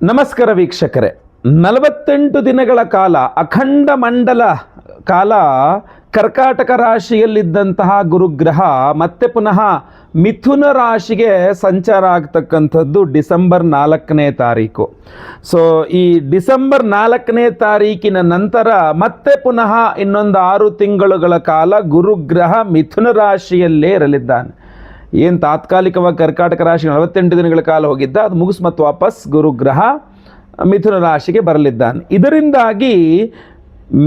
ನಮಸ್ಕಾರ ವೀಕ್ಷಕರೇ, 48 ದಿನಗಳ ಕಾಲ ಅಖಂಡ ಮಂಡಲ ಕಾಲ ಕರ್ಕಾಟಕ ರಾಶಿಯಲ್ಲಿದ್ದಂತಹ ಗುರುಗ್ರಹ ಮತ್ತೆ ಪುನಃ ಮಿಥುನ ರಾಶಿಗೆ ಸಂಚಾರ ಆಗ್ತಕ್ಕಂಥದ್ದು ಡಿಸೆಂಬರ್ 4ನೇ ತಾರೀಕು. ಸೊ ಈ ಡಿಸೆಂಬರ್ 4ನೇ ತಾರೀಕಿನ ನಂತರ ಮತ್ತೆ ಪುನಃ ಇನ್ನೊಂದು 6 ತಿಂಗಳುಗಳ ಕಾಲ ಗುರುಗ್ರಹ ಮಿಥುನ ರಾಶಿಯಲ್ಲೇ ಇರಲಿದ್ದಾನೆ. ಏನು ತಾತ್ಕಾಲಿಕವಾಗಿ ಕರ್ಕಾಟಕ ರಾಶಿ 48 ದಿನಗಳ ಕಾಲ ಹೋಗಿದ್ದ, ಅದು ಮುಗಿಸ್ ಮತ್ತು ವಾಪಸ್ ಗುರುಗ್ರಹ ಮಿಥುನ ರಾಶಿಗೆ ಬರಲಿದ್ದಾನೆ. ಇದರಿಂದಾಗಿ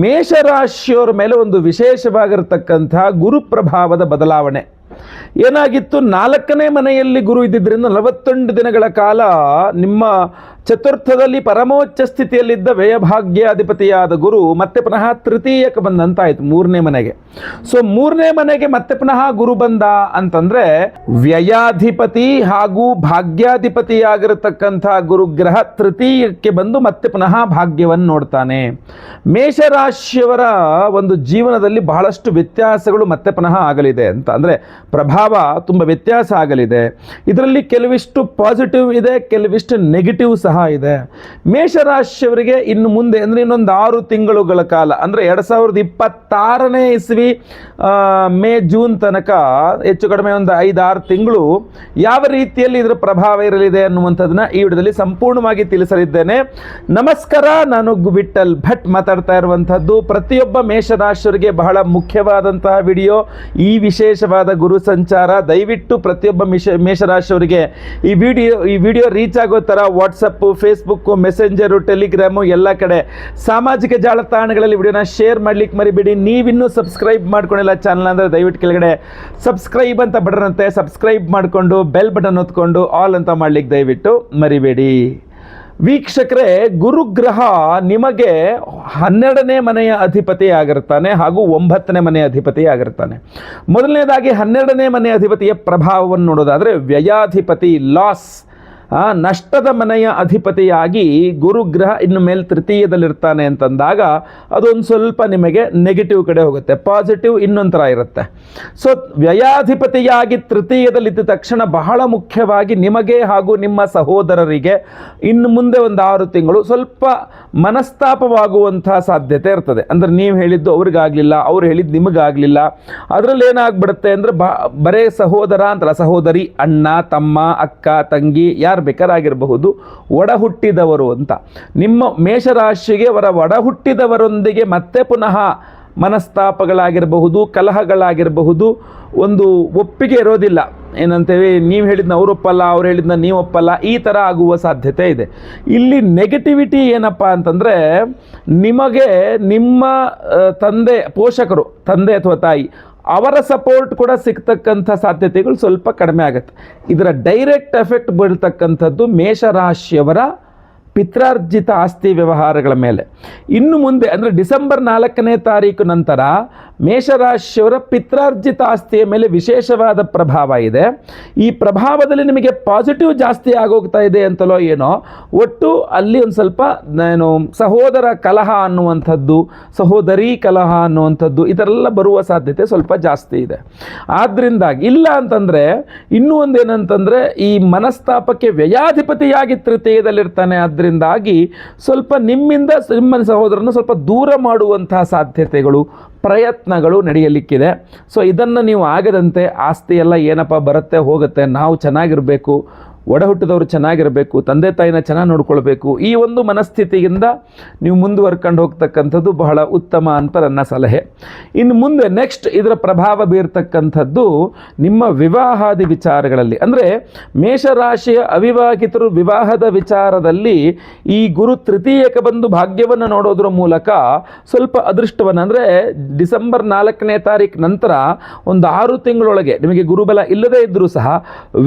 ಮೇಷರಾಶಿಯವರ ಮೇಲೆ ಒಂದು ವಿಶೇಷವಾಗಿರತಕ್ಕಂಥ ಗುರು ಪ್ರಭಾವದ ಬದಲಾವಣೆ ಏನಾಗಿತ್ತು. 4ನೇ ಮನೆಯಲ್ಲಿ ಗುರು ಇದ್ದಿದ್ದರಿಂದ 48 ದಿನಗಳ ಕಾಲ ನಿಮ್ಮ ಚತುರ್ಥದಲ್ಲಿ ಪರಮೋಚ್ಚ ಸ್ಥಿತಿಯಲ್ಲಿದ್ದ ವ್ಯಯಭಾಗ್ಯಾಧಿಪತಿಯಾದ ಗುರು ಮತ್ತೆ ಪುನಃ ತೃತೀಯಕ್ಕೆ ಬಂದಂತಾಯಿತು, 3ನೇ ಮನೆಗೆ. ಸೊ 3ನೇ ಮನೆಗೆ ಮತ್ತೆ ಪುನಃ ಗುರು ಬಂದ ಅಂತಂದ್ರೆ ವ್ಯಯಾಧಿಪತಿ ಹಾಗೂ ಭಾಗ್ಯಾಧಿಪತಿಯಾಗಿರತಕ್ಕಂಥ ಗುರುಗ್ರಹ ತೃತೀಯಕ್ಕೆ ಬಂದು ಮತ್ತೆ ಪುನಃ ಭಾಗ್ಯವನ್ನು ನೋಡ್ತಾನೆ. ಮೇಷರಾಶಿಯವರ ಒಂದು ಜೀವನದಲ್ಲಿ ಬಹಳಷ್ಟು ವ್ಯತ್ಯಾಸಗಳು ಮತ್ತೆ ಪುನಃ ಆಗಲಿದೆ ಅಂತ, ಅಂದರೆ ಪ್ರಭಾವ ತುಂಬ ವ್ಯತ್ಯಾಸ ಆಗಲಿದೆ. ಇದರಲ್ಲಿ ಕೆಲವಿಷ್ಟು ಪಾಸಿಟಿವ್ ಇದೆ, ಕೆಲವಿಷ್ಟು ನೆಗೆಟಿವ್ ಸಹ ಇದೆ. ಮೇಷರಾಶಿಯವರಿಗೆ ಇನ್ನು ಮುಂದೆ ಅಂದರೆ ಇನ್ನೊಂದು 6 ತಿಂಗಳುಗಳ ಕಾಲ ಅಂದರೆ 2026ನೇ ಇಸ್ವಿ ಮೇ ಜೂನ್ ತನಕ ಹೆಚ್ಚು ಕಡಿಮೆ ಒಂದು 5-6 ತಿಂಗಳು ಯಾವ ರೀತಿಯಲ್ಲಿ ಇದರ ಪ್ರಭಾವ ಇರಲಿದೆ ಅನ್ನುವಂಥದ್ದನ್ನ ಈ ವಿಡಿಯೋದಲ್ಲಿ ಸಂಪೂರ್ಣವಾಗಿ ತಿಳಿಸಲಿದ್ದೇನೆ. ನಮಸ್ಕಾರ, ನಾನು ವಿಠಲ್ ಭಟ್ ಮಾತಾಡ್ತಾ ಇರುವಂಥದ್ದು. ಪ್ರತಿಯೊಬ್ಬ ಮೇಷರಾಶಿಯವರಿಗೆ ಬಹಳ ಮುಖ್ಯವಾದಂತಹ ವಿಡಿಯೋ ಈ ವಿಶೇಷವಾದ ಗುರು ಸಂಚಾರ. ದಯವಿಟ್ಟು ಪ್ರತಿಯೊಬ್ಬ ಮೇಷರಾಶಿಯವರಿಗೆ ಈ ವಿಡಿಯೋ ರೀಚ್ ಆಗೋ ಥರ ವಾಟ್ಸಪ್ಪು, ಫೇಸ್ಬುಕ್ಕು, ಮೆಸೆಂಜರು, ಟೆಲಿಗ್ರಾಮು ಎಲ್ಲ ಕಡೆ ಸಾಮಾಜಿಕ ಜಾಲತಾಣಗಳಲ್ಲಿ ವಿಡಿಯೋನ ಶೇರ್ ಮಾಡ್ಲಿಕ್ಕೆ ಮರಿಬೇಡಿ. ನೀವಿನ್ನೂ ಸಬ್ಸ್ಕ್ರೈಬ್ ಮಾಡ್ಕೊಂಡಿಲ್ಲ ಚಾನಲ್ ಅಂದರೆ ದಯವಿಟ್ಟು ಕೆಳಗಡೆ ಸಬ್ಸ್ಕ್ರೈಬ್ ಅಂತ ಬಟನ್ ಅಂತೆ, ಸಬ್ಸ್ಕ್ರೈಬ್ ಮಾಡಿಕೊಂಡು ಬೆಲ್ ಬಟನ್ ಹೊತ್ಕೊಂಡು ಆಲ್ ಅಂತ ಮಾಡ್ಲಿಕ್ಕೆ ದಯವಿಟ್ಟು ಮರಿಬೇಡಿ. ವೀಕ್ಷಕರೇ, ಗುರುಗ್ರಹ ನಿಮಗೆ 12ನೇ ಮನೆಯ ಅಧಿಪತಿ ಆಗಿರ್ತಾನೆ ಹಾಗೂ 9ನೇ ಮನೆಯ ಅಧಿಪತಿ ಆಗಿರ್ತಾನೆ. ಮೊದಲನೇದಾಗಿ 12ನೇ ಮನೆಯ ಅಧಿಪತಿಯ ಪ್ರಭಾವವನ್ನು ನೋಡೋದಾದರೆ ವ್ಯಯಾಧಿಪತಿ, ಲಾಸ್, ನಷ್ಟದ ಮನೆಯ ಅಧಿಪತಿಯಾಗಿ ಗುರುಗ್ರಹ ಇನ್ನು ಮೇಲೆ ತೃತೀಯದಲ್ಲಿರ್ತಾನೆ ಅಂತಂದಾಗ ಅದೊಂದು ಸ್ವಲ್ಪ ನಿಮಗೆ ನೆಗೆಟಿವ್ ಕಡೆ ಹೋಗುತ್ತೆ, ಪಾಸಿಟಿವ್ ಇನ್ನೊಂಥರ ಇರುತ್ತೆ. ಸೊ ವ್ಯಯಾಧಿಪತಿಯಾಗಿ ತೃತೀಯದಲ್ಲಿದ್ದ ತಕ್ಷಣ ಬಹಳ ಮುಖ್ಯವಾಗಿ ನಿಮಗೆ ಹಾಗೂ ನಿಮ್ಮ ಸಹೋದರರಿಗೆ ಇನ್ನು ಮುಂದೆ ಒಂದು 6 ತಿಂಗಳು ಸ್ವಲ್ಪ ಮನಸ್ತಾಪವಾಗುವಂಥ ಸಾಧ್ಯತೆ ಇರ್ತದೆ. ಅಂದರೆ ನೀವು ಹೇಳಿದ್ದು ಅವ್ರಿಗಾಗಲಿಲ್ಲ, ಅವ್ರು ಹೇಳಿದ್ದು ನಿಮಗಾಗಲಿಲ್ಲ. ಅದರಲ್ಲಿ ಏನಾಗ್ಬಿಡುತ್ತೆ ಅಂದರೆ ಬರೇ ಸಹೋದರ ಅಂತಲ್ಲ, ಸಹೋದರಿ, ಅಣ್ಣ, ತಮ್ಮ, ಅಕ್ಕ, ತಂಗಿ, ಯಾರು ಬೇಕಾರಾಗಿರಬಹುದು, ಒಡ ಹುಟ್ಟಿದವರು ಅಂತ. ನಿಮ್ಮ ಮೇಷರಾಶಿಗೆ ಅವರ ಒಡ ಹುಟ್ಟಿದವರೊಂದಿಗೆ ಮತ್ತೆ ಪುನಃ ಮನಸ್ತಾಪಗಳಾಗಿರಬಹುದು, ಕಲಹಗಳಾಗಿರಬಹುದು, ಒಂದು ಒಪ್ಪಿಗೆ ಇರೋದಿಲ್ಲ. ಏನಂತೇವೆ, ನೀವು ಹೇಳಿದ್ನ ಅವ್ರು ಒಪ್ಪಲ್ಲ, ಅವ್ರು ಹೇಳಿದ್ನ ನೀವು ಒಪ್ಪಲ್ಲ, ಈ ಥರ ಆಗುವ ಸಾಧ್ಯತೆ ಇದೆ. ಇಲ್ಲಿ ನೆಗೆಟಿವಿಟಿ ಏನಪ್ಪ ಅಂತಂದರೆ, ನಿಮಗೆ ನಿಮ್ಮ ತಂದೆ, ಪೋಷಕರು, ತಂದೆ ಅಥವಾ ತಾಯಿ, ಅವರ ಸಪೋರ್ಟ್ ಕೂಡ ಸಿಗ್ತಕ್ಕಂಥ ಸಾಧ್ಯತೆಗಳು ಸ್ವಲ್ಪ ಕಡಿಮೆ ಆಗುತ್ತೆ. ಇದರ ಡೈರೆಕ್ಟ್ ಎಫೆಕ್ಟ್ ಬೀಳ್ತಕ್ಕಂಥದ್ದು ಮೇಷರಾಶಿಯವರ ಪಿತ್ರಾರ್ಜಿತ ಆಸ್ತಿ ವ್ಯವಹಾರಗಳ ಮೇಲೆ. ಇನ್ನು ಮುಂದೆ ಅಂದರೆ ಡಿಸೆಂಬರ್ 4ನೇ ತಾರೀಕು ನಂತರ ಮೇಷರಾಶಿಯವರ ಪಿತ್ರಾರ್ಜಿತ ಆಸ್ತಿಯ ಮೇಲೆ ವಿಶೇಷವಾದ ಪ್ರಭಾವ ಇದೆ. ಈ ಪ್ರಭಾವದಲ್ಲಿ ನಿಮಗೆ ಪಾಸಿಟಿವ್ ಜಾಸ್ತಿ ಆಗೋಗ್ತಾ ಇದೆ ಅಂತಲೋ ಏನೋ, ಒಟ್ಟು ಅಲ್ಲಿ ಒಂದು ಸ್ವಲ್ಪ ಏನು ಸಹೋದರ ಕಲಹ ಅನ್ನುವಂಥದ್ದು, ಸಹೋದರಿ ಕಲಹ ಅನ್ನುವಂಥದ್ದು ಇದರೆಲ್ಲ ಬರುವ ಸಾಧ್ಯತೆ ಸ್ವಲ್ಪ ಜಾಸ್ತಿ ಇದೆ. ಆದ್ದರಿಂದಾಗಿ ಇಲ್ಲ ಅಂತಂದರೆ ಇನ್ನೂ ಒಂದು ಏನಂತಂದರೆ, ಈ ಮನಸ್ತಾಪಕ್ಕೆ ವ್ಯಯಾಧಿಪತಿಯಾಗಿ ತೃತೀಯದಲ್ಲಿರ್ತಾನೆ. ಆದ್ದರಿಂದಾಗಿ ಸ್ವಲ್ಪ ನಿಮ್ಮಿಂದ ನಿಮ್ಮ ಸಹೋದರನ ಸ್ವಲ್ಪ ದೂರ ಮಾಡುವಂತಹ ಸಾಧ್ಯತೆಗಳು, ಪ್ರಯತ್ನಗಳು ನಡೆಯಲಿಕ್ಕಿದೆ. ಸೊ ಇದನ್ನು ನೀವು ಆಗದಂತೆ, ಆಸ್ತಿ ಎಲ್ಲ ಏನಪ್ಪ ಬರುತ್ತೆ ಹೋಗುತ್ತೆ, ನಾವು ಚೆನ್ನಾಗಿರಬೇಕು, ಒಡ ಹುಟ್ಟಿದವರು ಚೆನ್ನಾಗಿರಬೇಕು, ತಂದೆ ತಾಯಿನ ಚೆನ್ನಾಗಿ ನೋಡ್ಕೊಳ್ಬೇಕು, ಈ ಒಂದು ಮನಸ್ಥಿತಿಯಿಂದ ನೀವು ಮುಂದುವರ್ಕೊಂಡು ಹೋಗ್ತಕ್ಕಂಥದ್ದು ಬಹಳ ಉತ್ತಮ ಅಂತ ನನ್ನ ಸಲಹೆ. ಇನ್ನು ಮುಂದೆ ನೆಕ್ಸ್ಟ್ ಇದರ ಪ್ರಭಾವ ಬೀರ್ತಕ್ಕಂಥದ್ದು ನಿಮ್ಮ ವಿವಾಹಾದಿ ವಿಚಾರಗಳಲ್ಲಿ. ಅಂದರೆ ಮೇಷರಾಶಿಯ ಅವಿವಾಹಿತರು ವಿವಾಹದ ವಿಚಾರದಲ್ಲಿ ಈ ಗುರು ತೃತೀಯಕ್ಕೆ ಬಂದು ಭಾಗ್ಯವನ್ನು ನೋಡೋದ್ರ ಮೂಲಕ ಸ್ವಲ್ಪ ಅದೃಷ್ಟವನ್ನು, ಅಂದರೆ ಡಿಸೆಂಬರ್ 4ನೇ ತಾರೀಕು ನಂತರ ಒಂದು 6 ತಿಂಗಳೊಳಗೆ ನಿಮಗೆ ಗುರುಬಲ ಇಲ್ಲದೇ ಇದ್ದರೂ ಸಹ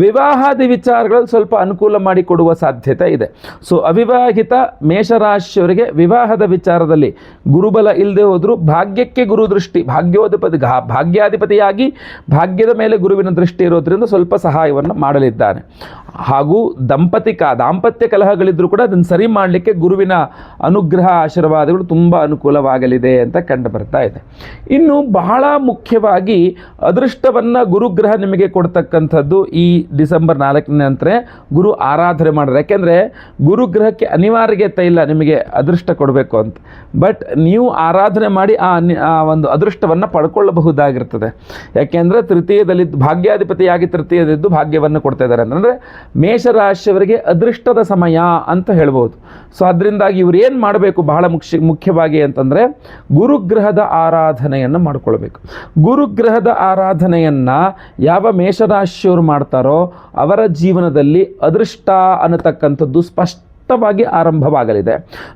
ವಿವಾಹಾದಿ ವಿಚಾರಗಳಲ್ಲಿ ಸ್ವಲ್ಪ ಅನುಕೂಲ ಮಾಡಿಕೊಡುವ ಸಾಧ್ಯತೆ ಇದೆ. ಸೊ ಅವಿವಾಹಿತ ಮೇಷರಾಶಿಯವರಿಗೆ ವಿವಾಹದ ವಿಚಾರದಲ್ಲಿ ಗುರುಬಲ ಇಲ್ಲದೆ ಹೋದರೂ ಭಾಗ್ಯಕ್ಕೆ ಗುರು ದೃಷ್ಟಿ, ಭಾಗ್ಯಾಧಿಪತಿಯಾಗಿ ಭಾಗ್ಯದ ಮೇಲೆ ಗುರುವಿನ ದೃಷ್ಟಿ ಇರೋದ್ರಿಂದ ಸ್ವಲ್ಪ ಸಹಾಯವನ್ನು ಮಾಡಲಿದ್ದಾನೆ. ಹಾಗೂ ದಾಂಪತ್ಯ ಕಲಹಗಳಿದ್ರೂ ಕೂಡ ಅದನ್ನು ಸರಿ ಮಾಡಲಿಕ್ಕೆ ಗುರುವಿನ ಅನುಗ್ರಹ ಆಶೀರ್ವಾದಗಳು ತುಂಬ ಅನುಕೂಲವಾಗಲಿದೆ ಅಂತ ಕಂಡು ಬರ್ತಾ ಇದೆ. ಇನ್ನು ಬಹಳ ಮುಖ್ಯವಾಗಿ ಅದೃಷ್ಟವನ್ನು ಗುರುಗ್ರಹ ನಿಮಗೆ ಕೊಡ್ತಕ್ಕಂಥದ್ದು ಈ ಡಿಸೆಂಬರ್ 4ನೇ ನಂತರ ಗುರು ಆರಾಧನೆ ಮಾಡಿದ್ರೆ. ಯಾಕೆಂದರೆ ಗುರುಗ್ರಹಕ್ಕೆ ಅನಿವಾರ್ಯತೆ ಇಲ್ಲ ನಿಮಗೆ ಅದೃಷ್ಟ ಕೊಡಬೇಕು ಅಂತ, ಬಟ್ ನೀವು ಆರಾಧನೆ ಮಾಡಿ ಆ ಒಂದು ಅದೃಷ್ಟವನ್ನು ಪಡ್ಕೊಳ್ಳಬಹುದಾಗಿರ್ತದೆ. ಯಾಕೆಂದರೆ ತೃತೀಯದಲ್ಲಿದ್ದು ಭಾಗ್ಯಾಧಿಪತಿಯಾಗಿ ತೃತೀಯದಿದ್ದು ಭಾಗ್ಯವನ್ನು ಕೊಡ್ತಾ ಇದ್ದಾರೆ ಅಂತಂದರೆ ಮೇಷರಾಶಿಯವರಿಗೆ ಅದೃಷ್ಟದ ಸಮಯ ಅಂತ ಹೇಳ್ಬೋದು. ಸೊ ಅದರಿಂದಾಗಿ ಇವರು ಏನು ಮಾಡಬೇಕು ಬಹಳ ಮುಖ್ಯವಾಗಿ ಅಂತಂದರೆ ಗುರುಗ್ರಹದ ಆರಾಧನೆಯನ್ನು ಮಾಡಿಕೊಳ್ಬೇಕು. ಗುರುಗ್ರಹದ ಆರಾಧನೆಯನ್ನು ಯಾವ ಮೇಷರಾಶಿಯವರು ಮಾಡ್ತಾರೋ ಅವರ ಜೀವನದಲ್ಲಿ ಅದೃಷ್ಟ ಅನ್ನತಕ್ಕಂಥದ್ದು ಸ್ಪಷ್ಟವಾಗಿ ಆರಂಭವಾಗಲಿದೆ.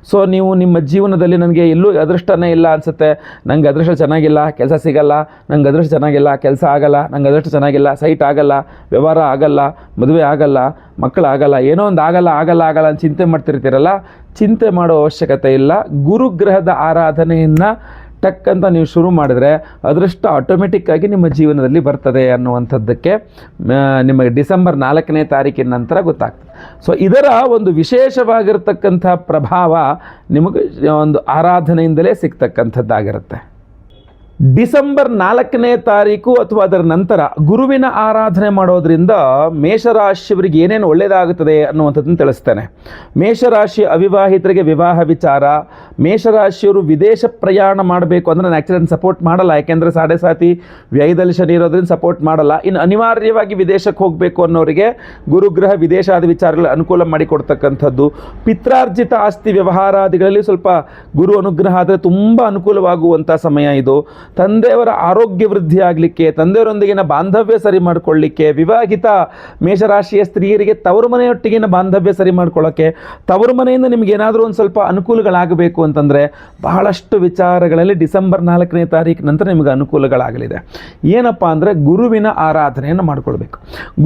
ಸೊ ನೀವು ನಿಮ್ಮ ಜೀವನದಲ್ಲಿ ನನಗೆ ಎಲ್ಲೂ ಅದೃಷ್ಟನೇ ಇಲ್ಲ ಅನಿಸುತ್ತೆ, ನಂಗೆ ಅದೃಷ್ಟ ಚೆನ್ನಾಗಿಲ್ಲ, ಕೆಲಸ ಸಿಗಲ್ಲ, ನಂಗೆ ಅದೃಷ್ಟ ಚೆನ್ನಾಗಿಲ್ಲ, ಕೆಲಸ ಆಗಲ್ಲ, ನಂಗೆ ಅದೃಷ್ಟ ಚೆನ್ನಾಗಿಲ್ಲ, ಸೈಟ್ ಆಗಲ್ಲ, ವ್ಯವಹಾರ ಆಗಲ್ಲ, ಮದುವೆ ಆಗಲ್ಲ, ಮಕ್ಕಳಾಗಲ್ಲ, ಏನೋ ಒಂದು ಆಗಲ್ಲ ಅಂತ ಚಿಂತೆ ಮಾಡ್ತಿರ್ತೀರಲ್ಲ, ಚಿಂತೆ ಮಾಡೋ ಅವಶ್ಯಕತೆ ಇಲ್ಲ. ಗುರುಗ್ರಹದ ಆರಾಧನೆಯನ್ನು ಟಕ್ಕಂತ ನೀವು ಶುರು ಮಾಡಿದರೆ ಅದೃಷ್ಟ ಆಟೋಮೆಟಿಕ್ಕಾಗಿ ನಿಮ್ಮ ಜೀವನದಲ್ಲಿ ಬರ್ತದೆ ಅನ್ನುವಂಥದ್ದಕ್ಕೆ ನಿಮಗೆ ಡಿಸೆಂಬರ್ 4ನೇ ತಾರೀಕಿನ ನಂತರ ಗೊತ್ತಾಗ್ತದೆ. ಸೊ ಇದರ ಒಂದು ವಿಶೇಷವಾಗಿರ್ತಕ್ಕಂಥ ಪ್ರಭಾವ ನಿಮಗೆ ಒಂದು ಆರಾಧನೆಯಿಂದಲೇ ಸಿಗ್ತಕ್ಕಂಥದ್ದಾಗಿರುತ್ತೆ. ಡಿಸೆಂಬರ್ 4ನೇ ತಾರೀಕು ಅಥವಾ ಅದರ ನಂತರ ಗುರುವಿನ ಆರಾಧನೆ ಮಾಡೋದ್ರಿಂದ ಮೇಷರಾಶಿಯವರಿಗೆ ಏನೇನು ಒಳ್ಳೆಯದಾಗುತ್ತದೆ ಅನ್ನುವಂಥದ್ದನ್ನು ತಿಳಿಸ್ತೇನೆ. ಮೇಷರಾಶಿ ಅವಿವಾಹಿತರಿಗೆ ವಿವಾಹ ವಿಚಾರ, ಮೇಷರಾಶಿಯವರು ವಿದೇಶ ಪ್ರಯಾಣ ಮಾಡಬೇಕು ಅಂದರೆ ನಾನು ಆ್ಯಕ್ಚುಲಿ ಸಪೋರ್ಟ್ ಮಾಡಲ್ಲ, ಯಾಕೆಂದರೆ ಸಾಡೆ ಸಾತಿ ವ್ಯಯದಲ್ಲಿ ಶನಿ ಇರೋದ್ರಿಂದ ಸಪೋರ್ಟ್ ಮಾಡಲ್ಲ. ಇನ್ನು ಅನಿವಾರ್ಯವಾಗಿ ವಿದೇಶಕ್ಕೆ ಹೋಗಬೇಕು ಅನ್ನೋರಿಗೆ ಗುರುಗ್ರಹ ವಿದೇಶಾದ ವಿಚಾರಗಳು ಅನುಕೂಲ ಮಾಡಿಕೊಡ್ತಕ್ಕಂಥದ್ದು. ಪಿತ್ರಾರ್ಜಿತ ಆಸ್ತಿ ವ್ಯವಹಾರಾದಿಗಳಲ್ಲಿ ಸ್ವಲ್ಪ ಗುರು ಅನುಗ್ರಹ ಆದರೆ ತುಂಬ ಅನುಕೂಲವಾಗುವಂಥ ಸಮಯ ಇದು. ತಂದೆಯವರ ಆರೋಗ್ಯ ವೃದ್ಧಿ ಆಗಲಿಕ್ಕೆ, ತಂದೆಯವರೊಂದಿಗಿನ ಬಾಂಧವ್ಯ ಸರಿ ಮಾಡಿಕೊಳ್ಳಿಕ್ಕೆ, ವಿವಾಹಿತ ಮೇಷರಾಶಿಯ ಸ್ತ್ರೀಯರಿಗೆ ತವರು ಮನೆಯೊಟ್ಟಿಗಿನ ಬಾಂಧವ್ಯ ಸರಿ ಮಾಡ್ಕೊಳ್ಳೋಕ್ಕೆ, ತವರು ಮನೆಯಿಂದ ನಿಮ್ಗೆ ಏನಾದರೂ ಒಂದು ಸ್ವಲ್ಪ ಅನುಕೂಲಗಳಾಗಬೇಕು ಅಂತಂದರೆ ಬಹಳಷ್ಟು ವಿಚಾರಗಳಲ್ಲಿ ಡಿಸೆಂಬರ್ 4ನೇ ತಾರೀಕು ನಂತರ ನಿಮಗೆ ಅನುಕೂಲಗಳಾಗಲಿದೆ. ಏನಪ್ಪ ಅಂದರೆ ಗುರುವಿನ ಆರಾಧನೆಯನ್ನು ಮಾಡಿಕೊಳ್ಬೇಕು.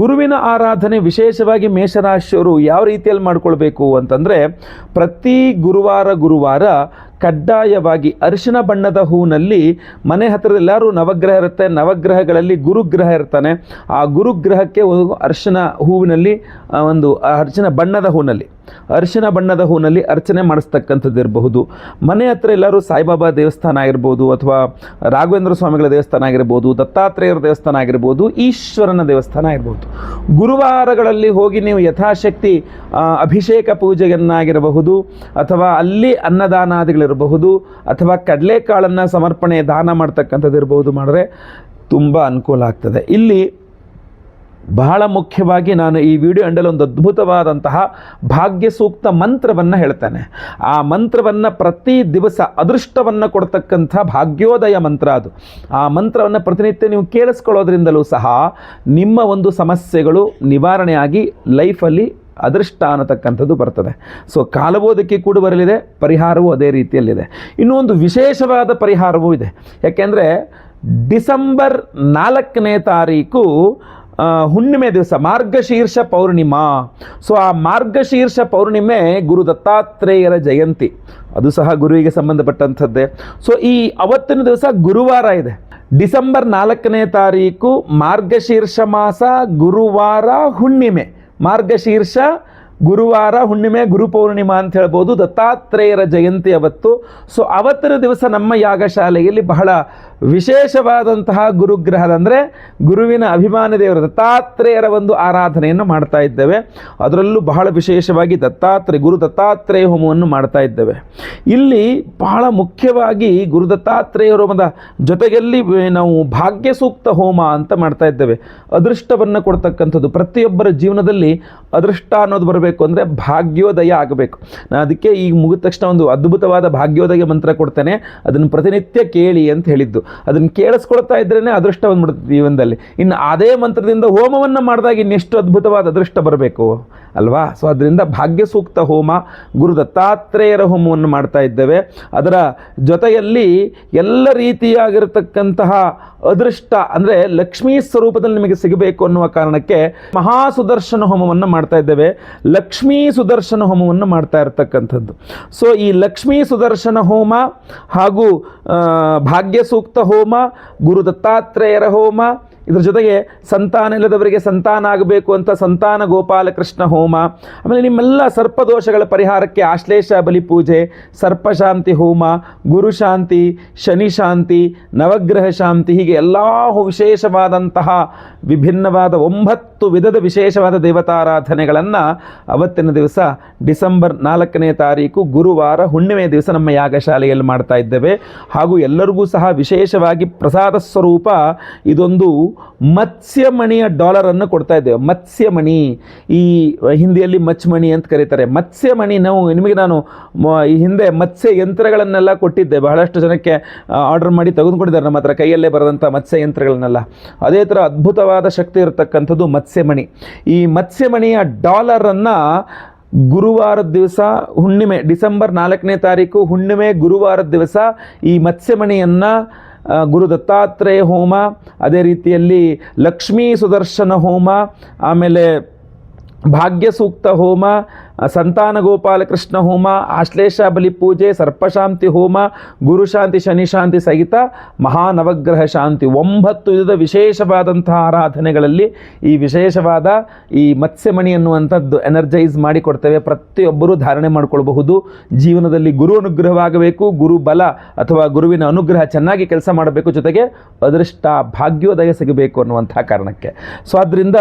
ಗುರುವಿನ ಆರಾಧನೆ ವಿಶೇಷವಾಗಿ ಮೇಷರಾಶಿಯವರು ಯಾವ ರೀತಿಯಲ್ಲಿ ಮಾಡಿಕೊಳ್ಬೇಕು ಅಂತಂದರೆ ಪ್ರತಿ ಗುರುವಾರ ಕಡ್ಡಾಯವಾಗಿ ಅರಿಶಿನ ಬಣ್ಣದ ಹೂವಿನಲ್ಲಿ ಮನೆ ಹತ್ತಿರದ ಎಲ್ಲರೂ ನವಗ್ರಹ ಇರುತ್ತೆ, ನವಗ್ರಹಗಳಲ್ಲಿ ಗುರುಗ್ರಹ ಇರ್ತಾನೆ, ಆ ಗುರುಗ್ರಹಕ್ಕೆ ಅರಿಶಿನ ಹೂವಿನಲ್ಲಿ ಒಂದು ಅರಿಶಿನ ಬಣ್ಣದ ಹೂವಿನಲ್ಲಿ ಅರ್ಚನೆ ಮಾಡಿಸ್ತಕ್ಕಂಥದ್ದು ಇರಬಹುದು. ಮನೆ ಹತ್ರ ಎಲ್ಲರೂ ಸಾಯಿಬಾಬಾ ದೇವಸ್ಥಾನ ಆಗಿರ್ಬೋದು, ಅಥವಾ ರಾಘವೇಂದ್ರ ಸ್ವಾಮಿಗಳ ದೇವಸ್ಥಾನ ಆಗಿರ್ಬೋದು, ದತ್ತಾತ್ರೇಯರ ದೇವಸ್ಥಾನ ಆಗಿರ್ಬೋದು, ಈಶ್ವರನ ದೇವಸ್ಥಾನ ಆಗಿರ್ಬೋದು. ಗುರುವಾರಗಳಲ್ಲಿ ಹೋಗಿ ನೀವು ಯಥಾಶಕ್ತಿ ಅಭಿಷೇಕ ಪೂಜೆಯನ್ನಾಗಿರಬಹುದು, ಅಥವಾ ಅಲ್ಲಿ ಅನ್ನದಾನಾದಿಗಳಿರಬಹುದು, ಅಥವಾ ಕಡಲೆಕಾಳನ್ನು ಸಮರ್ಪಣೆ ದಾನ ಮಾಡ್ತಕ್ಕಂಥದ್ದು ಇರಬಹುದು, ಮಾಡಿದ್ರೆ ತುಂಬ ಅನುಕೂಲ ಆಗ್ತದೆ. ಇಲ್ಲಿ ಬಹಳ ಮುಖ್ಯವಾಗಿ ನಾನು ಈ ವಿಡಿಯೋ ಎಂಡಲ್ಲಿ ಒಂದು ಅದ್ಭುತವಾದಂತಹ ಭಾಗ್ಯ ಸೂಕ್ತ ಮಂತ್ರವನ್ನು ಹೇಳ್ತೇನೆ. ಆ ಮಂತ್ರವನ್ನು ಪ್ರತಿ ದಿವಸ ಅದೃಷ್ಟವನ್ನು ಕೊಡ್ತಕ್ಕಂಥ ಭಾಗ್ಯೋದಯ ಮಂತ್ರ ಅದು. ಆ ಮಂತ್ರವನ್ನು ಪ್ರತಿನಿತ್ಯ ನೀವು ಕೇಳಿಸ್ಕೊಳ್ಳೋದ್ರಿಂದಲೂ ಸಹ ನಿಮ್ಮ ಒಂದು ಸಮಸ್ಯೆಗಳು ನಿವಾರಣೆಯಾಗಿ ಲೈಫಲ್ಲಿ ಅದೃಷ್ಟ ಅನ್ನತಕ್ಕಂಥದ್ದು ಬರ್ತದೆ. ಸೊ ಕಾಲಬೋಧಕ್ಕೆ ಕೂಡ ಬರಲಿದೆ, ಪರಿಹಾರವೂ ಅದೇ ರೀತಿಯಲ್ಲಿದೆ. ಇನ್ನೂ ಒಂದು ವಿಶೇಷವಾದ ಪರಿಹಾರವೂ ಇದೆ. ಯಾಕೆಂದರೆ ಡಿಸೆಂಬರ್ 4ನೇ ತಾರೀಕು ಹುಣ್ಣಿಮೆ ದಿವಸ ಮಾರ್ಗಶೀರ್ಷ ಪೌರ್ಣಿಮಾ. ಸೊ ಆ ಮಾರ್ಗಶೀರ್ಷ ಪೌರ್ಣಿಮೆ ಗುರು ದತ್ತಾತ್ರೇಯರ ಜಯಂತಿ, ಅದು ಸಹ ಗುರುವಿಗೆ ಸಂಬಂಧಪಟ್ಟಂಥದ್ದೇ. ಸೊ ಈ ಅವತ್ತಿನ ದಿವಸ ಗುರುವಾರ ಇದೆ. ಡಿಸೆಂಬರ್ 4ನೇ ತಾರೀಕು ಮಾರ್ಗಶೀರ್ಷ ಮಾಸ, ಗುರುವಾರ, ಹುಣ್ಣಿಮೆ. ಮಾರ್ಗಶೀರ್ಷ ಗುರುವಾರ, ಹುಣ್ಣಿಮೆ, ಗುರು ಪೌರ್ಣಿಮಾ ಅಂತ ಹೇಳ್ಬೋದು. ದತ್ತಾತ್ರೇಯರ ಜಯಂತಿ ಅವತ್ತು. ಸೊ ಅವತ್ತಿನ ದಿವಸ ನಮ್ಮ ಯಾಗಶಾಲೆಯಲ್ಲಿ ಬಹಳ ವಿಶೇಷವಾದಂತಹ ಗುರುಗ್ರಹದ ಅಂದರೆ ಗುರುವಿನ ಅಭಿಮಾನಿ ದೇವರು ದತ್ತಾತ್ರೇಯರ ಒಂದು ಆರಾಧನೆಯನ್ನು ಮಾಡ್ತಾ ಇದ್ದೇವೆ. ಅದರಲ್ಲೂ ಬಹಳ ವಿಶೇಷವಾಗಿ ಗುರು ದತ್ತಾತ್ರೇಯ ಹೋಮವನ್ನು ಮಾಡ್ತಾ ಇದ್ದೇವೆ. ಇಲ್ಲಿ ಬಹಳ ಮುಖ್ಯವಾಗಿ ಗುರು ದತ್ತಾತ್ರೇಯ ಹೋಮದ ಜೊತೆಯಲ್ಲಿ ನಾವು ಭಾಗ್ಯ ಸೂಕ್ತ ಹೋಮ ಅಂತ ಮಾಡ್ತಾ ಇದ್ದೇವೆ. ಅದೃಷ್ಟವನ್ನು ಕೊಡ್ತಕ್ಕಂಥದ್ದು, ಪ್ರತಿಯೊಬ್ಬರ ಜೀವನದಲ್ಲಿ ಅದೃಷ್ಟ ಅನ್ನೋದು ಬರಬೇಕು ಅಂದರೆ ಭಾಗ್ಯೋದಯ ಆಗಬೇಕು. ನಾನು ಅದಕ್ಕೆ ಈಗ ಮುಗಿದ ತಕ್ಷಣ ಒಂದು ಅದ್ಭುತವಾದ ಭಾಗ್ಯೋದಯ ಮಂತ್ರ ಕೊಡ್ತೇನೆ, ಅದನ್ನು ಪ್ರತಿನಿತ್ಯ ಕೇಳಿ ಅಂತ ಹೇಳಿದ್ದು. ಅದನ್ನು ಕೇಳಿಸ್ಕೊಳ್ತಾ ಇದ್ರೇ ಅದೃಷ್ಟ ಬಂದ್ಬಿಡುತ್ತೆ ಜೀವನದಲ್ಲಿ. ಇನ್ನು ಅದೇ ಮಂತ್ರದಿಂದ ಹೋಮವನ್ನು ಮಾಡಿದಾಗ ಇನ್ನೆಷ್ಟು ಅದ್ಭುತವಾದ ಅದೃಷ್ಟ ಬರಬೇಕು ಅಲ್ವಾ? ಸೊ ಅದರಿಂದ ಭಾಗ್ಯ ಸೂಕ್ತ ಹೋಮ, ಗುರು ದತ್ತಾತ್ರೇಯರ ಹೋಮವನ್ನು ಮಾಡ್ತಾ ಇದ್ದೇವೆ. ಅದರ ಜೊತೆಯಲ್ಲಿ ಎಲ್ಲ ರೀತಿಯಾಗಿರತಕ್ಕಂತಹ ಅದೃಷ್ಟ ಅಂದರೆ ಲಕ್ಷ್ಮೀ ಸ್ವರೂಪದಲ್ಲಿ ನಿಮಗೆ ಸಿಗಬೇಕು ಅನ್ನುವ ಕಾರಣಕ್ಕೆ ಮಹಾ ಸುದರ್ಶನ ಹೋಮವನ್ನು ಮಾಡ್ತಾ ಇದ್ದೇವೆ. ಲಕ್ಷ್ಮೀ ಸುದರ್ಶನ ಹೋಮವನ್ನು ಮಾಡ್ತಾ ಇರತಕ್ಕಂಥದ್ದು. ಸೊ ಈ ಲಕ್ಷ್ಮೀ ಸುದರ್ಶನ ಹೋಮ ಹಾಗೂ ಭಾಗ್ಯ ಸೂಕ್ತ ಹೋಮ, ಗುರು ದತ್ತಾತ್ರೇಯರ ಹೋಮ ಇದ್ರ ಜೊತೆಗೆ ಸಂತಾನ ಇಲ್ಲದವರಿಗೆ ಸಂತಾನ ಆಗಬೇಕು ಅಂತ ಸಂತಾನ ಗೋಪಾಲಕೃಷ್ಣ ಹೋಮ, ಆಮೇಲೆ ನಿಮ್ಮೆಲ್ಲ ಸರ್ಪದೋಷಗಳ ಪರಿಹಾರಕ್ಕೆ ಆಶ್ಲೇಷ ಬಲಿ ಪೂಜೆ, ಸರ್ಪಶಾಂತಿ ಹೋಮ, ಗುರು ಶಾಂತಿ, ಶನಿ ಶಾಂತಿ, ನವಗ್ರಹ ಶಾಂತಿ, ಹೀಗೆ ಎಲ್ಲ ವಿಶೇಷವಾದಂತಹ ವಿಭಿನ್ನವಾದ 9 ವಿಧದ ವಿಶೇಷವಾದ ದೇವತಾರಾಧನೆಗಳನ್ನು ಅವತ್ತಿನ ದಿವಸ ಡಿಸೆಂಬರ್ 4ನೇ ತಾರೀಕು ಗುರುವಾರ ಹುಣ್ಣಿಮೆ ದಿವಸ ನಮ್ಮ ಯಾಗಶಾಲೆಯಲ್ಲಿ ಮಾಡ್ತಾ ಇದ್ದೇವೆ. ಹಾಗೂ ಎಲ್ಲರಿಗೂ ಸಹ ವಿಶೇಷವಾಗಿ ಪ್ರಸಾದ ಸ್ವರೂಪ ಇದೊಂದು ಮತ್ಸ್ಯಮಣಿಯ ಡಾಲರನ್ನು ಕೊಡ್ತಾ ಇದ್ದೇವೆ. ಮತ್ಸ್ಯಮಣಿ, ಈ ಹಿಂದಿಯಲ್ಲಿ ಮಚ್ಮಣಿ ಅಂತ ಕರೀತಾರೆ. ಮತ್ಸ್ಯಮಣಿ ನಿಮಗೆ ನಾನು ಈ ಹಿಂದೆ ಮತ್ಸ್ಯ ಯಂತ್ರಗಳನ್ನೆಲ್ಲ ಕೊಟ್ಟಿದ್ದೆ, ಬಹಳಷ್ಟು ಜನಕ್ಕೆ ಆರ್ಡರ್ ಮಾಡಿ ತೆಗೆದುಕೊಂಡಿದ್ದಾರೆ ನಮ್ಮ ಹತ್ರ, ಕೈಯಲ್ಲೇ ಬರೆದಂಥ ಮತ್ಸ್ಯ ಯಂತ್ರಗಳನ್ನೆಲ್ಲ. ಅದೇ ಥರ ಅದ್ಭುತವಾದ ಶಕ್ತಿ ಇರತಕ್ಕಂಥದ್ದು ಮತ್ಸ್ಯಮಣಿ. ಈ ಮತ್ಸ್ಯಮಣಿಯ ಡಾಲರನ್ನು ಗುರುವಾರದ ದಿವಸ ಹುಣ್ಣಿಮೆ, ಡಿಸೆಂಬರ್ 4ನೇ ತಾರೀಕು ಹುಣ್ಣಿಮೆ ಗುರುವಾರದ ದಿವಸ ಈ ಮತ್ಸ್ಯಮಣಿಯನ್ನು ಗುರು ದತ್ತಾತ್ರೇಯ ಹೋಮ, ಅದೇ ರೀತಿಯಲ್ಲಿ ಲಕ್ಷ್ಮೀ ಸುದರ್ಶನ ಹೋಮ, ಆಮೇಲೆ ಭಾಗ್ಯ ಸೂಕ್ತ ಹೋಮ, ಸಂತಾನ ಗೋಪಾಲಕೃಷ್ಣ ಹೋಮ, ಆಶ್ಲೇಷ ಬಲಿ ಪೂಜೆ, ಸರ್ಪಶಾಂತಿ ಹೋಮ, ಗುರುಶಾಂತಿ ಶನಿ ಶಾಂತಿ ಸಹಿತ ಮಹಾನವಗ್ರಹ ಶಾಂತಿ 9 ವಿಧದ ವಿಶೇಷವಾದಂತಹ ಆರಾಧನೆಗಳಲ್ಲಿ ಈ ವಿಶೇಷವಾದ ಈ ಮತ್ಸ್ಯಮಣಿ ಅನ್ನುವಂಥದ್ದು ಎನರ್ಜೈಸ್ ಮಾಡಿಕೊಡ್ತೇವೆ. ಪ್ರತಿಯೊಬ್ಬರೂ ಧಾರಣೆ ಮಾಡಿಕೊಳ್ಬಹುದು. ಜೀವನದಲ್ಲಿ ಗುರು ಅನುಗ್ರಹವಾಗಬೇಕು, ಗುರು ಬಲ ಅಥವಾ ಗುರುವಿನ ಅನುಗ್ರಹ ಚೆನ್ನಾಗಿ ಕೆಲಸ ಮಾಡಬೇಕು, ಜೊತೆಗೆ ಅದೃಷ್ಟ ಭಾಗ್ಯೋದಯ ಸಿಗಬೇಕು ಅನ್ನುವಂಥ ಕಾರಣಕ್ಕೆ. ಸೊ ಆದ್ದರಿಂದ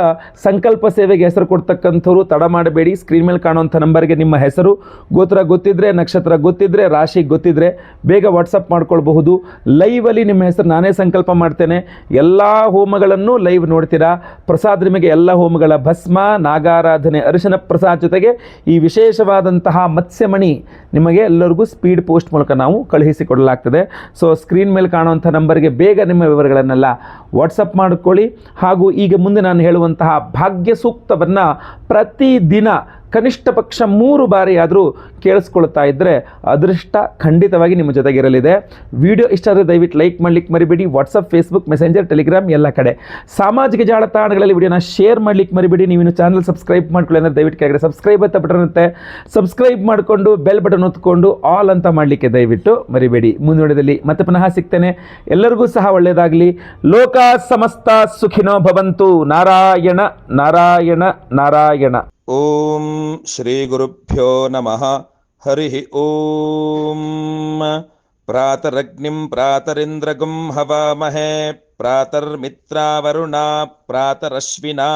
ಸಂಕಲ್ಪ ಸೇವೆಗೆ ಹೆಸರು ಕೊಡ್ತಕ್ಕಂಥವ್ರು ತಡ ಮಾಡಬೇಡಿ. ಸ್ಕ್ರೀನ್ ಮೇಲೆ ಕಾಣುವಂಥ ನಂಬರ್ಗೆ ನಿಮ್ಮ ಹೆಸರು, ಗೋತ್ರ ಗೊತ್ತಿದ್ರೆ, ನಕ್ಷತ್ರ ಗೊತ್ತಿದ್ರೆ, ರಾಶಿ ಗೊತ್ತಿದ್ರೆ ಬೇಗ ವಾಟ್ಸಪ್ ಮಾಡ್ಕೊಳ್ಬಹುದು. ಲೈವಲ್ಲಿ ನಿಮ್ಮ ಹೆಸರು ನಾನೇ ಸಂಕಲ್ಪ ಮಾಡ್ತೇನೆ. ಎಲ್ಲ ಹೋಮಗಳನ್ನು ಲೈವ್ ನೋಡ್ತೀರಾ. ಪ್ರಸಾದ ನಿಮಗೆ ಎಲ್ಲ ಹೋಮಗಳ ಭಸ್ಮ, ನಾಗಾರಾಧನೆ, ಅರಿಶಿನ ಪ್ರಸಾದ ಜೊತೆಗೆ ಈ ವಿಶೇಷವಾದಂತಹ ಮತ್ಸ್ಯಮಣಿ ನಿಮಗೆ ಎಲ್ಲರಿಗೂ ಸ್ಪೀಡ್ ಪೋಸ್ಟ್ ಮೂಲಕ ನಾವು ಕಳುಹಿಸಿಕೊಡಲಾಗ್ತದೆ. ಸೊ ಸ್ಕ್ರೀನ್ ಮೇಲೆ ಕಾಣುವಂಥ ನಂಬರ್ಗೆ ಬೇಗ ನಿಮ್ಮ ವಿವರಗಳನ್ನೆಲ್ಲ ವಾಟ್ಸಪ್ ಮಾಡಿಕೊಳ್ಳಿ. ಹಾಗೂ ಈಗ ಮುಂದೆ ನಾನು ಹೇಳುವಂತಹ ಭಾಗ್ಯ ಸೂಕ್ತವನ್ನು ಪ್ರತಿದಿನ ಕನಿಷ್ಠ ಪಕ್ಷ 3 ಬಾರಿ ಆದರೂ ಕೇಳಿಸ್ಕೊಳ್ತಾ ಇದ್ದರೆ ಅದೃಷ್ಟ ಖಂಡಿತವಾಗಿ ನಿಮ್ಮ ಜೊತೆಗಿರಲಿದೆ. ವಿಡಿಯೋ ಇಷ್ಟ ಆದರೆ ದಯವಿಟ್ಟು ಲೈಕ್ ಮಾಡಲಿಕ್ಕೆ ಮರಿಬೇಡಿ. ವಾಟ್ಸಪ್, ಫೇಸ್ಬುಕ್, ಮೆಸೆಂಜರ್, ಟೆಲಿಗ್ರಾಮ್ ಎಲ್ಲ ಕಡೆ ಸಾಮಾಜಿಕ ಜಾಲತಾಣಗಳಲ್ಲಿ ವಿಡಿಯೋನ ಶೇರ್ ಮಾಡಲಿಕ್ಕೆ ಮರಿಬೇಡಿ. ನೀವಿನ್ನು ಚಾನಲ್ ಸಬ್ಸ್ಕ್ರೈಬ್ ಮಾಡ್ಕೊಳ್ಳಿ ಅಂದರೆ ದಯವಿಟ್ಟು ಕೆಳಗಡೆ ಸಬ್ಸ್ಕ್ರೈಬ್ ಅಂತ ಬಟನ್ ಇರುತ್ತೆ, ಸಬ್ಸ್ಕ್ರೈಬ್ ಮಾಡಿಕೊಂಡು ಬೆಲ್ ಬಟನ್ ಒತ್ಕೊಂಡು ಆಲ್ ಅಂತ ಮಾಡಲಿಕ್ಕೆ ದಯವಿಟ್ಟು ಮರಿಬೇಡಿ. ಮುಂದಿನದಲ್ಲಿ ಮತ್ತೆ ಪುನಃ ಸಿಗ್ತೇನೆ. ಎಲ್ಲರಿಗೂ ಸಹ ಒಳ್ಳೆಯದಾಗಲಿ. ಲೋಕ ಸಮಸ್ತ ಸುಖಿನೋ ಭವಂತು. ನಾರಾಯಣ ನಾರಾಯಣ ನಾರಾಯಣ. ಓಂ ಶ್ರೀ ಗುರುಭ್ಯೋ ನಮಃ. ಹರಿ ಓಂ. ಪ್ರಾತರಗ್ನಿಂ ಪ್ರಾತರಿಂದ್ರಗಂ ಹವಾಮಹೇ, ಪ್ರಾತರ್ಮಿತ್ರಾವರುಣಾ ಪ್ರಾತರಶ್ವಿನಾ,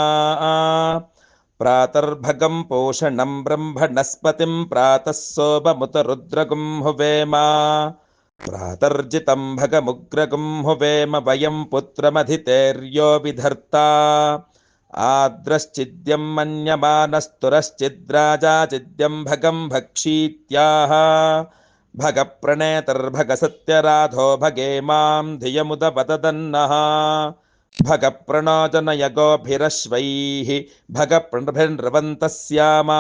ಪ್ರಾತರ್ಭಗಂ ಪೋಷಣಂ ಬ್ರಹ್ಮಣಸ್ಪತಿಂ ಪ್ರಾತಃ ಸೋಮಮುತರುದ್ರಗಂ ಹುವೇಮ, ಪ್ರಾತರ್ಜಿತಂ ಭಗಮುಗ್ರಗಂ ಹುವೇಮ ವಯಂ ಪುತ್ರಮಧಿತೇರ್ಯೋ ವಿಧರ್ತಾ, ಆದ್ರಶ್ಚಿದ್ಯಂ ಮನ್ಯಮಾನಸ್ತುರಶ್ಚಿದ್ರಾಜಾಚಿದ್ಯಂ ಭಗಂ ಭಕ್ಷೀತ್ಯಾಹ, ಭಗ ಪ್ರಣೇತರ್ಭಗ ಸತ್ಯರಾಧೋ ಭಗೇ ಮಾಂ ಧಿಯಮುದವದನ್ನಃ, ಭಗ ಪ್ರಣೋಜನಯ ಗೋಭಿರಶ್ವೈಃ ಭಗ ಪ್ರಣಭಿರ್ವಂತಸ್ಯಾಮ,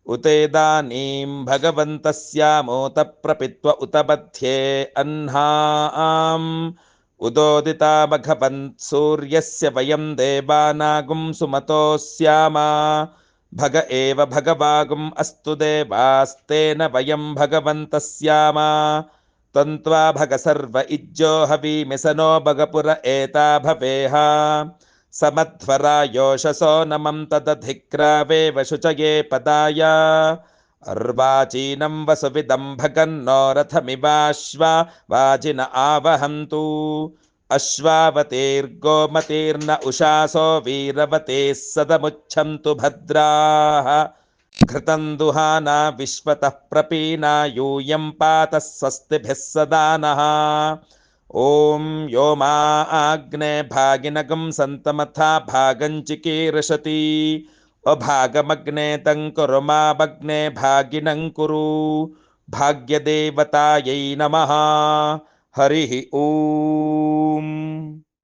ಉತೇದಾನೀಂ ಭಗವಂತಸ್ಯಾಮೋತ ಪ್ರಪಿತ್ವ ಉತ ಬಧ್ಯೆ ಅಹ್ನಾಂ, ಉದೋದಿತಾ ಭಗವಂತ್ ಸೂರ್ಯಸ್ಯ ವಯಂ ದೇವಾನಾಗುಂ ಸುಮತೋಸ್ಯಾಮ, ಭಗ ಏವ ಭಗವಾಗುಂ ಅಸ್ತು ದೇವಾಸ್ತೇನ ವಯಂ ಭಗವಂತಸ್ಯಾಮ, ತಂತ್ವಾ ಭಗ ಸರ್ವ ಇಜ್ಜೋ ಹವೀಮಿಸನೋ ಭಗಪುರ ಏತಾ ಭವೇಹ, ಸಮಧ್ವರಾ ಯೋಷಸೋ ನಮಂ ತದಧಿಕ್ರಾವೇವ ಶುಚಯೇ ಪದಾಯ, ಅರ್ವಾಚೀನಂ ವಸುವಿದಂ ಭಗನ್ನೋ ರಥಮಿವಾಶ್ವಾ ವಾಜಿನ ಆವಹಂತು, ಅಶ್ವಾವತೀರ್ಗೋಮತೀರ್ನ ಉಷಾಸೋ ವೀರವತೇಃ ಸದಮುಚ್ಛಂತು ಭದ್ರಾಃ, ಘೃತಂ ದುಹಾನಾ ವಿಶ್ವತಃ ಪ್ರಪೀನಾ ಯೂಯಂ ಪಾತ ಸ್ವಸ್ತಿಭಿಃ ಸದಾ ನಃ. ಓಂ ಯೋ ಮಾ ಆಗ್ನೇ ಭಾಗಿನಗಂ ಸಂತಮಥಾ ಭಾಗಂ ಚಿಕೀರ್ಷತಿ, ಅಭಾಗಮಗ್ನೇ ತಂಕುರು ಮಾ ಭಗ್ನೇ ಭಾಗಿನಂ ಕುರು, ಭಾಗ್ಯದೇವತಾಯೈ ನಮಃ. ಹರಿ ಓಂ.